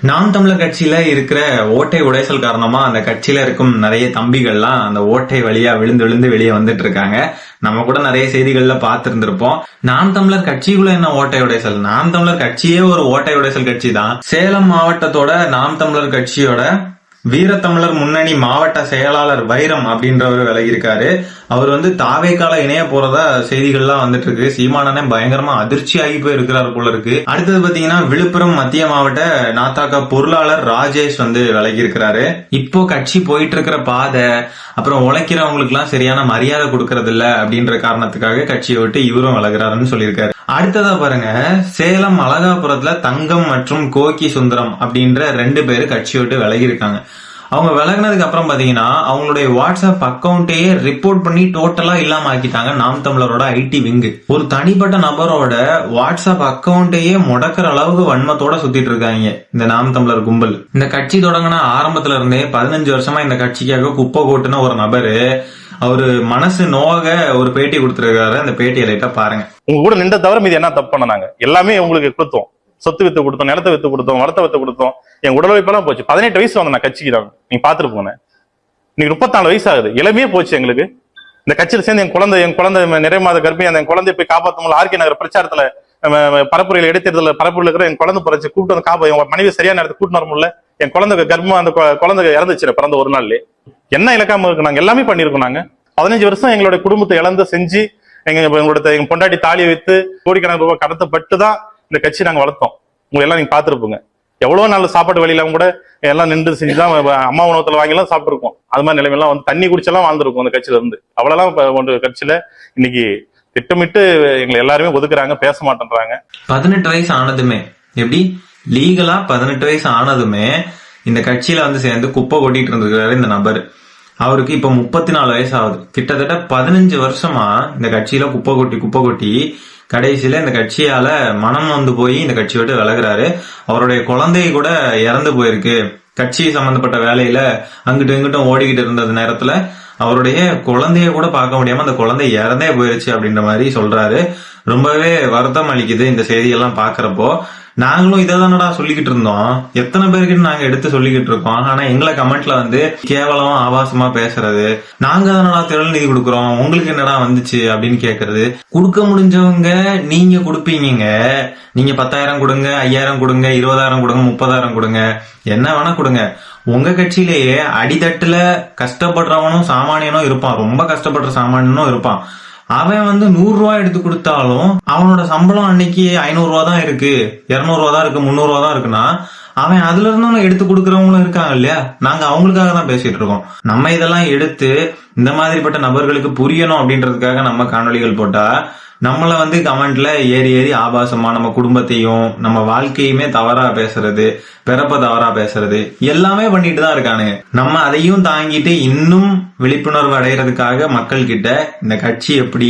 நாம் தமிழர் கட்சியில இருக்கிற ஓட்டை உடைசல் காரணமா அந்த கட்சியில இருக்கும் நிறைய தம்பிகள்லாம் அந்த ஓட்டை வழியா விழுந்து விழுந்து வெளியே வந்துட்டு இருக்காங்க. நம்ம கூட நிறைய செய்திகள்ல பார்த்திருந்திருப்போம். நாம் தமிழர் கட்சிக்குள்ள என்ன ஓட்டை உடைசல்? நாம் தமிழர் கட்சியே ஒரு ஓட்டை உடைசல் கட்சி தான். சேலம் மாவட்டத்தோட நாம் தமிழர் கட்சியோட வீரத்தமிழர் முன்னணி மாவட்ட செயலாளர் வைரம் அப்படின்றவர் விலகியிருக்காரு. அவர் தாவேக்கால இணைய போறதா செய்திகள்லாம் வந்துட்டு இருக்கு. சீமானனே பயங்கரமா அதிர்ச்சி ஆகி போய் இருக்கிறாரு போல இருக்கு. அடுத்தது பாத்தீங்கன்னா விழுப்புரம் மத்திய மாவட்ட நாத்தாக்கா பொருளாளர் ராஜேஷ் விலகி இருக்கிறாரு. இப்போ கட்சி போயிட்டு இருக்கிற பாதை அப்புறம் உழைக்கிறவங்களுக்கு எல்லாம் சரியான மரியாதை கொடுக்கறது இல்ல அப்படின்ற காரணத்துக்காக கட்சியை விட்டு இவரும் விலகிறாருன்னு சொல்லியிருக்காரு. அடுத்ததா பாருங்க, சேலம் அழகாபுரத்துல தங்கம் மற்றும் கோக்கி சுந்தரம் அப்படின்ற 2 பேரு கட்சி விட்டு விலகி இருக்காங்க. அவங்க விலகினதுக்கு அப்புறம் பாத்தீங்கன்னா அவங்களுடைய வாட்ஸ்அப் அக்கௌண்ட்டையே ரிப்போர்ட் பண்ணி டோட்டலா இல்லாம ஆக்கிட்டாங்க நாம் தமிழரோட ஐடி விங்கு. ஒரு தனிப்பட்ட நபரோட வாட்ஸ்அப் அக்கௌண்ட்டையே முடக்கிற அளவுக்கு வன்மத்தோட சுத்திட்டு இருக்காங்க இந்த நாம் தமிழர் கும்பல். இந்த கட்சி தொடங்கின ஆரம்பத்துல இருந்தே 15 வருஷமா இந்த கட்சிக்காக குப்பை கோட்டுன ஒரு நபரு அவரு மனசு நோக ஒரு பேட்டி கொடுத்திருக்காரு. அந்த பேட்டியை லைட்டா பாருங்க. உங்க கூட நின்ற தவிர மீது என்ன தப்பு பண்ணாங்க? எல்லாமே உங்களுக்கு கொடுத்தோம். சொத்து வித்து கொடுத்தோம், நிலத்தை வித்து கொடுத்தோம், வளத்தை வித்து கொடுத்தோம். என் உடல் உழைப்பெல்லாம் போச்சு. 18 வயசு வந்த நான் கட்சிக்கு தான். நீங்க பாத்துட்டு போனேன். இன்னைக்கு 34 வயசு ஆகுது. இளமையே போச்சு எங்களுக்கு. இந்த கட்சியில சேர்ந்து என் குழந்தை நிறைய மாத கர்ப்பிணி அந்த என் குழந்தைய போய் காப்பாற்ற ஆர்கே நகர் பிரச்சாரத்துல பரப்புரையில் இடைத்தேர்தல பரப்புரையில் இருக்கிற என் குழந்தை பிறச்சு கூப்பிட்டு வந்து காப்பா என் மனைவி சரியான நேரத்துக்கு கூட்டிட்டு வர முடியல. என் குழந்தை கர்ப்பம் அந்த குழந்தை இறந்துச்சு பிறந்த ஒரு நாள்லயே. என்ன இலக்காம இருக்கு? நாங்க எல்லாமே பண்ணிருக்கோம். நாங்க 15 வருஷம் எங்களுடைய குடும்பத்தை இழந்து செஞ்சு எங்க பொண்டாட்டி தாலியை வைத்து கோடிக்கணக்கான ரூபாய் கடத்தப்பட்டு தான் இந்த கட்சி நாங்க வளர்த்தோம். உங்க எல்லாம் நீங்க பாத்துருப்போங்க. எவ்வளவு நாள் சாப்பாட்டு வழியில கூட எல்லாம் நின்று செஞ்சுதான் அம்மா உணவத்துல வாங்கி எல்லாம் சாப்பிட்டுருக்கோம். அது மாதிரி நிலைமையெல்லாம் தண்ணி குடிச்செல்லாம் வாழ்ந்துருக்கும் அந்த கட்சியில இருந்து. அவ்வளவுலாம் ஒன்று கட்சியில இன்னைக்கு திட்டமிட்டு எங்களை எல்லாருமே ஒதுக்குறாங்க, பேச மாட்டேன்றாங்க. 18 வயசு ஆனதுமே எப்படி லீகலா 18 வயசு ஆனதுமே இந்த கட்சியில சேர்ந்து குப்பை கொட்டிட்டு இருந்திருக்காரு இந்த நபர். அவருக்கு இப்ப 34 வயசு ஆகுது. கிட்டத்தட்ட 15 வருஷமா இந்த கட்சியில குப்பை கொட்டி கடைசியில இந்த கட்சியால மனம் போய் இந்த கட்சி விட்டு விலகுறாரு. அவருடைய குழந்தை கூட இறந்து போயிருக்கு. கட்சி சம்பந்தப்பட்ட வேலையில அங்கிட்டும் இங்கிட்டும் ஓடிக்கிட்டு இருந்தது நேரத்துல அவருடைய குழந்தைய கூட பார்க்க முடியாம அந்த குழந்தை இறந்தே போயிருச்சு அப்படின்ற மாதிரி சொல்றாரு. ரொம்பவே வருத்தம் அளிக்குது இந்த செய்தியெல்லாம் பாக்குறப்போ. நாங்களும் இதானடா சொல்லிக்கிட்டு இருந்தோம், எத்தனை பேருக்கிட்ட நாங்க எடுத்து சொல்லிக்கிட்டு இருக்கோம். ஆனா எங்களை கமெண்ட்ல கேவலமா ஆபாசமா பேசுறது, நாங்க தானடா திரள் நிதி கொடுக்குறோம், உங்களுக்கு என்னடா வந்துச்சு அப்படின்னு கேக்குறது. கொடுக்க முடிஞ்சவங்க நீங்க கொடுப்பீங்க. நீங்க 10,000 கொடுங்க, 5,000 கொடுங்க, 20,000 கொடுங்க, 30,000 கொடுங்க, என்ன வேணா கொடுங்க. உங்க கட்சியிலேயே அடித்தட்டுல கஷ்டப்படுறவனும் சாமானியனும் இருப்பான், ரொம்ப கஷ்டப்படுற சாமானியனும் இருப்பான். அவன் 100 ரூபாய் எடுத்து கொடுத்தாலும் அவனோட சம்பளம் அன்னைக்கு 500 ரூபா தான் இருக்கு, 200 ரூபா தான் இருக்கு, 300 ரூபா தான் இருக்குன்னா அவன் அதுல இருந்து எடுத்து கொடுக்கறவங்களும் இருக்காங்க இல்லையா? நாங்க அவங்களுக்காக தான் பேசிட்டு இருக்கோம். நம்ம இதெல்லாம் எடுத்து இந்த மாதிரிப்பட்ட நபர்களுக்கு புரியணும் அப்படின்றதுக்காக நம்ம காணொலிகள் போட்டா நம்மள கமெண்ட்ல ஏறி ஆபாசமா நம்ம குடும்பத்தையும் நம்ம வாழ்க்கையுமே தவறா பேசுறது, பிறப்ப தவறா பேசுறது எல்லாமே பண்ணிட்டு தான் இருக்கானுங்க. நம்ம அதையும் தாங்கிட்டு இன்னும் விழிப்புணர்வு அடைகிறதுக்காக மக்கள் கிட்ட இந்த கட்சி எப்படி,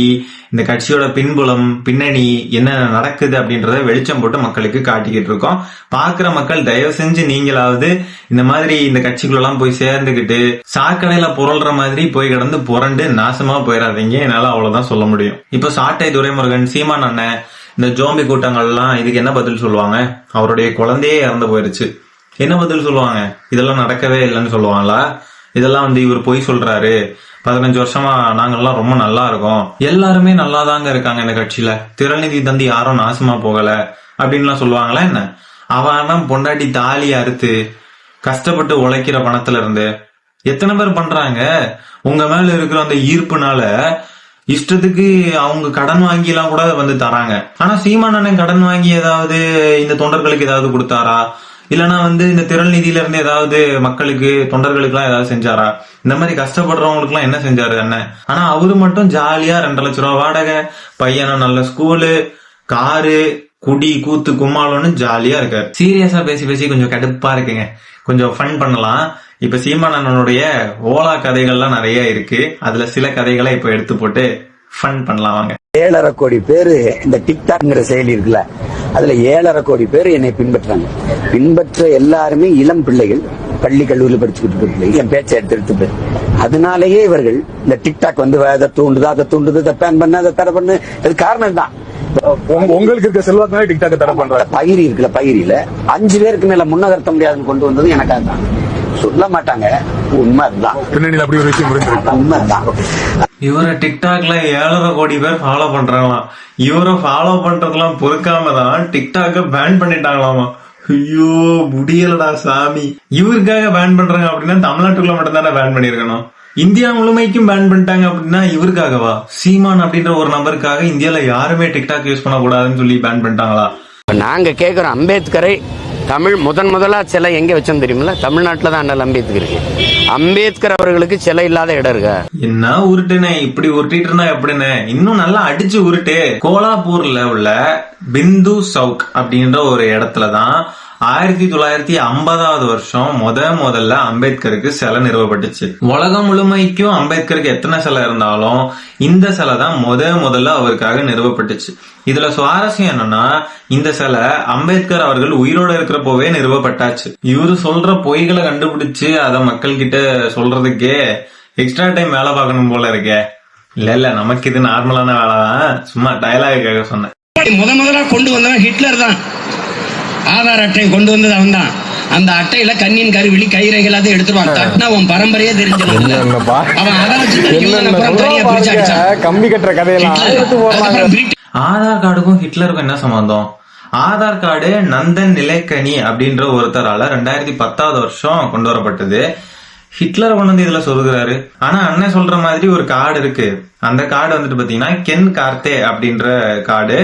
இந்த கட்சியோட பின்புலம் பின்னணி என்ன நடக்குது அப்படின்றத வெளிச்சம் போட்டு மக்களுக்கு காட்டிக்கிட்டு இருக்கோம். பாக்குற மக்கள் தயவு செஞ்சு நீங்களாவது இந்த மாதிரி இந்த கட்சிக்குள்ளெல்லாம் போய் சேர்ந்துகிட்டு சாக்கடையில புரள்ற மாதிரி போய் கிடந்து புரண்டு நாசமா போயிடாதீங்க. என்னால அவ்வளவுதான் சொல்ல முடியும். இப்ப சாட்டை துரைமுருகன், சீமான் அண்ணன், இந்த ஜோம்பி கூட்டங்கள்லாம் இதுக்கு என்ன பதில் சொல்லுவாங்க? அவருடைய குழந்தையே இறந்து போயிருச்சு, என்ன பதில் சொல்லுவாங்க? இதெல்லாம் நடக்கவே இல்லைன்னு சொல்லுவாங்களா? இதெல்லாம் இவர் பொய் சொல்றாரு, 15 வருஷமா நாங்கெல்லாம் ரொம்ப நல்லா இருக்கோம், எல்லாருமே நல்லாதாங்க இருக்காங்க இந்த கட்சியில, திரள்நிதி தந்தி யாரும் நாசமா போகல அப்படின்லாம் சொல்லுவாங்களா என்ன? அவன் பொண்டாட்டி தாலி அறுத்து கஷ்டப்பட்டு உழைக்கிற பணத்துல இருந்து எத்தனை பேர் பண்றாங்க? உங்க மேல இருக்கிற அந்த ஈர்ப்புனால இஷ்டத்துக்கு அவங்க கடன் வாங்கி எல்லாம் கூட தராங்க. ஆனா சீமானண்ணன் கடன் வாங்கி ஏதாவது இந்த தொண்டர்களுக்கு ஏதாவது கொடுத்தாரா? இல்லன்னா இந்த திரள் நிதியில இருந்து ஏதாவது மக்களுக்கு தொண்டர்களுக்கு எல்லாம் ஏதாவது செஞ்சாரா? இந்த மாதிரி கஷ்டப்படுறவங்களுக்கு எல்லாம் என்ன செஞ்சாரு அண்ணன்? ஆனா அவரு மட்டும் ஜாலியா 2 லட்சம் ரூபாய் வாடகை, பையனும் நல்ல ஸ்கூலு, காரு, குடி கூத்து கும்மாளம்னு ஜாலியா இருக்காரு. சீரியஸா பேசி கொஞ்சம் கடுப்பா இருக்குங்க. கொஞ்சம் ஃபன் பண்ணலாம். இப்ப சீமானனுடைய ஓலா கதைகள்லாம் நிறைய இருக்கு. அதுல சில கதைகளை இப்ப எடுத்து போட்டு ஃபன் பண்ணலாம் வாங்க. 7.5 கோடி பேரு இந்த டிக்டாக்ங்கிற செயலி இருக்குல்ல, அதுல 7.5 கோடி பேர் என்னை பின்பற்றாங்க. பின்பற்ற எல்லாருமே இளம் பிள்ளைகள், பள்ளி கல்லூரியில் படிச்சுக்கிட்டு பிள்ளைகள், என் பேச்சை எடுத்து. அதனாலேயே இவர்கள் இந்த டிக்டாக் அதை தூண்டுது, இதை பேன் பண்ண, அதை தடை பண்ணு, அது காரணம் தான். உங்களுக்கு இருக்க செல்வாக்குனால டிக்டாக் தடை பண்றாரு. பயிரி இருக்குல்ல, பயிரில 5 பேருக்கு மேல முன்னகர்த்த முடியாதுன்னு கொண்டு வந்தது எனக்காக தான். சொல்ல மாட்டாங்க, உண்மை அதுதான். பின்னணியில் அப்படி ஒரு விஷயம் புரிஞ்சிருக்கு. உண்மை அதுதான். இவரை டிக்டாக்ல 7.5 கோடி பேர் ஃபாலோ பண்றாங்களாம். இவரை ஃபாலோ பண்றதெல்லாம் பொறுக்காம தான் டிக்டாக்க பேன் பண்ணிட்டாங்களாமா. ஐயோ முடியலடா சாமி. இவருக்காக பேன் பண்றாங்க அப்படின்னா தமிழ்நாட்டுக்குள்ள மட்டும் தானே பேன் பண்ணிருக்கணும். இந்தியா முழுமைக்கும் பேன் பண்ணிட்டாங்க அப்படின்னா இவருக்காகவா? சீமான் அப்படின்ற ஒரு நபருக்காக இந்தியால யாருமே டிக்டாக் யூஸ் பண்ண கூடாதுன்னு சொல்லி பேன் பண்ணிட்டாங்களா? நாங்க கேக்குறோம், அம்பேத்கரை தமிழ் முதலா சிலை எங்க வச்சோம் தெரியுமில்ல? தமிழ்நாட்டுல தான் அண்ணல் அம்பேத்கர் இருக்கு. அம்பேத்கர் அவர்களுக்கு சிலை இல்லாத இடம் இருக்கா? என்ன உருட்டுனே, இப்படி உருட்டிட்டு இருந்தா எப்படின்னு? இன்னும் நல்லா அடிச்சு உருட்டு. கோலாப்பூர்ல உள்ள பிந்து சவுக் அப்படின்ற ஒரு இடத்துலதான் 1950வது வருஷம் முதல்ல அம்பேத்கருக்கு சிலை நிறுவப்பட்டுச்சு. உலகம் முழுமைக்கும் அம்பேத்கருக்கு எத்தனை சிலை இருந்தாலும் இந்த சிலை தான் முதல்ல அவருக்காக நிறுவப்பட்டுச்சு. இதுல சுவாரஸ்யம் என்னன்னா, இந்த சிலை அம்பேத்கர் அவர்கள் உயிரோட இருக்கிறப்போவே நிறுவப்பட்டாச்சு. இவரு சொல்ற பொய்களை கண்டுபிடிச்சு அதை மக்கள் கிட்ட சொல்றதுக்கே எக்ஸ்ட்ரா டைம் வேலை பார்க்கணும் போல இருக்கே. இல்ல நமக்கு இது நார்மலான வேலை தான், சும்மா டயலாகுக்காக சொன்னேன். முதலா கொண்டு வந்தவன் ஹிட்லர் தான். ஆதார் அட்டை கொண்டு வந்தது அவன் தான். அந்த அட்டையில கண்ணின் கருவிழி கைரேகைகள் அதை எடுத்துருவான். தட்டினா அவன் பரம்பரையே தெரிஞ்சிடும். அவன் அதை வச்சு கம்பி கட்டுற கதையெல்லாம். ஆதார் கார்டுக்கும் ஹிட்லருக்கும் என்ன சம்பந்தம்? ஆதார் கார்டு நந்தன் நிலைக்கனி அப்படின்ற ஒருத்தரால 2010வது வருஷம் கொண்டு வரப்பட்டது. ஹிட்லரை கொண்டு வந்து இதுல சொல்லுகிறாரு. ஆனா அண்ணன் சொல்ற மாதிரி ஒரு கார்டு இருக்கு. அந்த கார்டு வந்துட்டு பாத்தீங்கன்னா கென் கார்த்தே அப்படின்ற கார்டு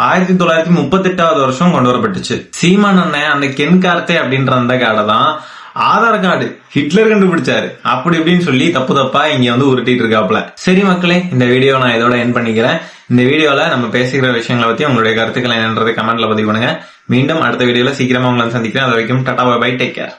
1938வது வருஷம் கொண்டு வரப்பட்டுச்சு. சீமான் அண்ணன் அந்த கென் கார்த்தே அப்படின்ற அந்த கார்டை தான் ஆதார் கார்டு ஹிட்லர் கண்டுபிடிச்சாரு அப்படி இப்படின்னு சொல்லி தப்பா இங்க வந்து உருட்டிட்டு இருக்காப்ல. சரி மக்களே, இந்த வீடியோ நான் இதோட எண்ட் பண்ணிக்கிறேன். இந்த வீடியோல நம்ம பேசுகிற விஷயங்களை பத்தி உங்களுடைய கருத்துக்களை என்னன்றது கமெண்ட்ல பதிவு பண்ணுங்க. மீண்டும் அடுத்த வீடியோல சீக்கிரமா உங்களை சந்திக்கிறேன். அது வரைக்கும் tata bye bye, take care.